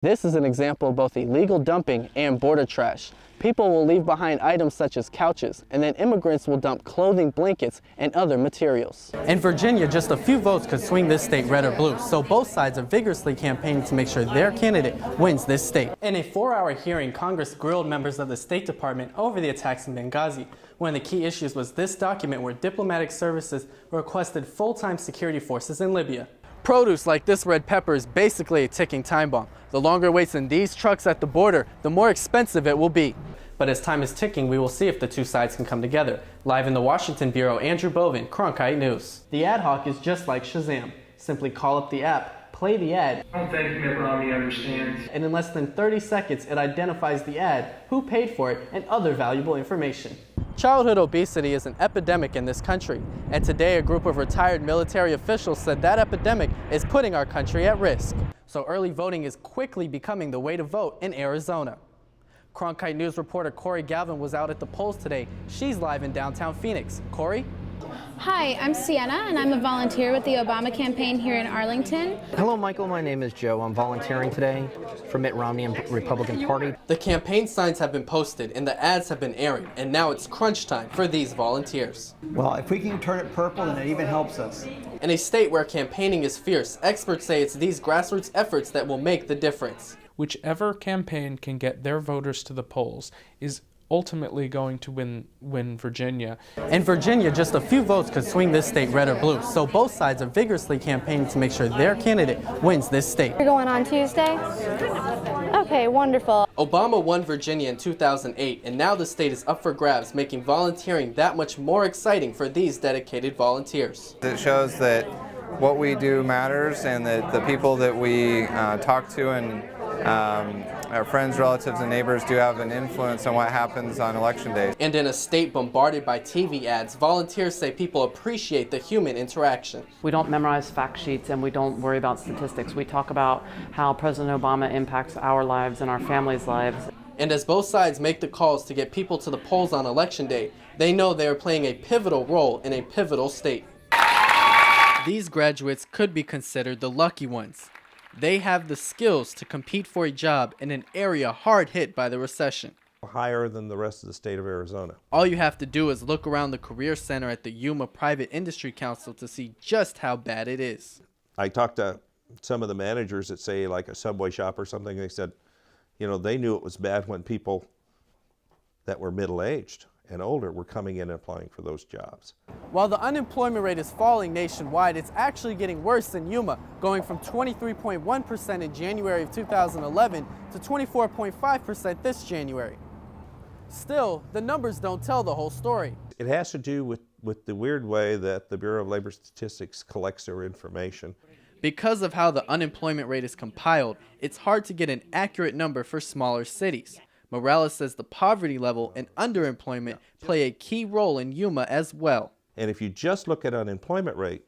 This is an example of both illegal dumping and border trash. People will leave behind items such as couches, and then immigrants will dump clothing, blankets, and other materials. In Virginia, just a few votes could swing this state red or blue, so both sides are vigorously campaigning to make sure their candidate wins this state. In a 4-hour hearing, Congress grilled members of the State Department over the attacks in Benghazi. One of the key issues was this document where diplomatic services requested full-time security forces in Libya. Produce like this red pepper is basically a ticking time bomb. The longer it waits in these trucks at the border, the more expensive it will be. But as time is ticking, we will see if the two sides can come together. Live in the Washington Bureau, Andrew Boven, Cronkite News. The ad hoc is just like Shazam. Simply call up the app, play the ad, I don't think Mitt Romney understands. and in less than 30 seconds, it identifies the ad, who paid for it, and other valuable information. Childhood obesity is an epidemic in this country, and today a group of retired military officials said that epidemic is putting our country at risk. So early voting is quickly becoming the way to vote in Arizona. Cronkite News reporter Corey Galvin was out at the polls today. She's live in downtown Phoenix. Corey? Hi, I'm Sienna, and I'm a volunteer with the Obama campaign here in Arlington. Hello, Michael. My name is Joe. I'm volunteering today for Mitt Romney and Republican Party. The campaign signs have been posted and the ads have been airing, and now it's crunch time for these volunteers. Well, if we can turn it purple, then it even helps us. In a state where campaigning is fierce, experts say it's these grassroots efforts that will make the difference. Whichever campaign can get their voters to the polls is ultimately going to win Virginia. In Virginia, just a few votes could swing this state red or blue, so both sides are vigorously campaigning to make sure their candidate wins this state. You're going on Tuesday? Okay, wonderful. Obama won Virginia in 2008, and now the state is up for grabs, making volunteering that much more exciting for these dedicated volunteers. It shows that what we do matters, and that the people that we talk to and our friends, relatives, and neighbors do have an influence on what happens on election day. And in a state bombarded by TV ads, volunteers say people appreciate the human interaction. We don't memorize fact sheets and we don't worry about statistics. We talk about how President Obama impacts our lives and our families' lives. And as both sides make the calls to get people to the polls on election day, they know they are playing a pivotal role in a pivotal state. These graduates could be considered the lucky ones. They have the skills to compete for a job in an area hard hit by the recession. Higher than the rest of the state of Arizona. All you have to do is look around the Career Center at the Yuma Private Industry Council to see just how bad it is. I talked to some of the managers that say like a Subway shop or something. They said, you know, they knew it was bad when people that were middle-aged and older were coming in and applying for those jobs. While the unemployment rate is falling nationwide, it's actually getting worse in Yuma, going from 23.1% in January of 2011 to 24.5% this January. Still, the numbers don't tell the whole story. It has to do with the weird way that the Bureau of Labor Statistics collects their information. Because of how the unemployment rate is compiled, it's hard to get an accurate number for smaller cities. Morales says the poverty level and underemployment play a key role in Yuma as well. And if you just look at unemployment rate,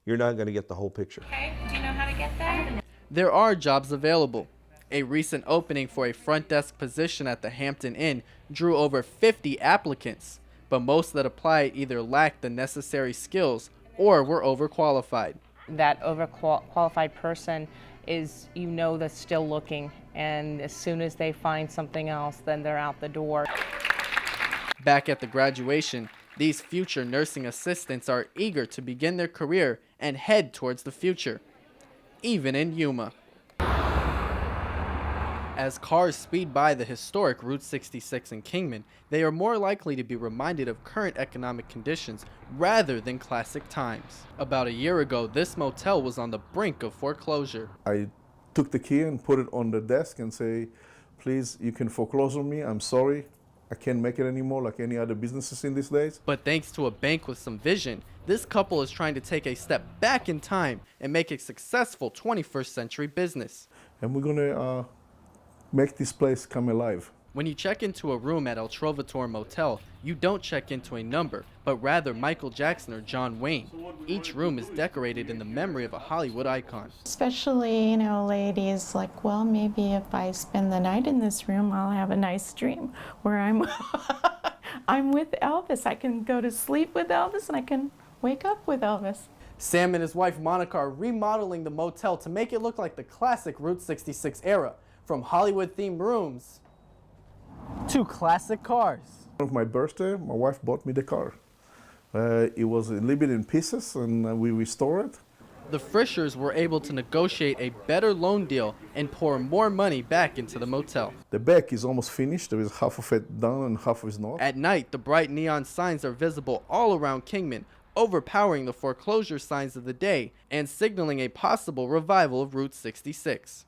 you're not going to get the whole picture. Okay, do you know how to get there? There are jobs available. A recent opening for a front desk position at the Hampton Inn drew over 50 applicants, but most that applied either lacked the necessary skills or were overqualified. That overqualified person is, you know, that's still looking, and as soon as they find something else, then they're out the door. Back at the graduation, these future nursing assistants are eager to begin their career and head towards the future, even in Yuma. As cars speed by the historic Route 66 in Kingman, they are more likely to be reminded of current economic conditions rather than classic times. About a year ago, this motel was on the brink of foreclosure. I took the key and put it on the desk and say, please, you can foreclose on me. I'm sorry. I can't make it anymore like any other businesses in these days. But thanks to a bank with some vision, this couple is trying to take a step back in time and make a successful 21st century business. And we're going to make this place come alive. When you check into a room at El Trovatore Motel, you don't check into a number, but rather Michael Jackson or John Wayne. Each room is decorated in the memory of a Hollywood icon. Especially, you know, ladies like, well, maybe if I spend the night in this room, I'll have a nice dream where I'm I'm with Elvis. I can go to sleep with Elvis and I can wake up with Elvis. Sam and his wife Monica are remodeling the motel to make it look like the classic Route 66 era. From Hollywood-themed rooms to classic cars. On my birthday, my wife bought me the car. It was a little bit in pieces, and we restored it. The Frischers were able to negotiate a better loan deal and pour more money back into the motel. The back is almost finished. There is half of it done and half is not. At night, the bright neon signs are visible all around Kingman, overpowering the foreclosure signs of the day and signaling a possible revival of Route 66.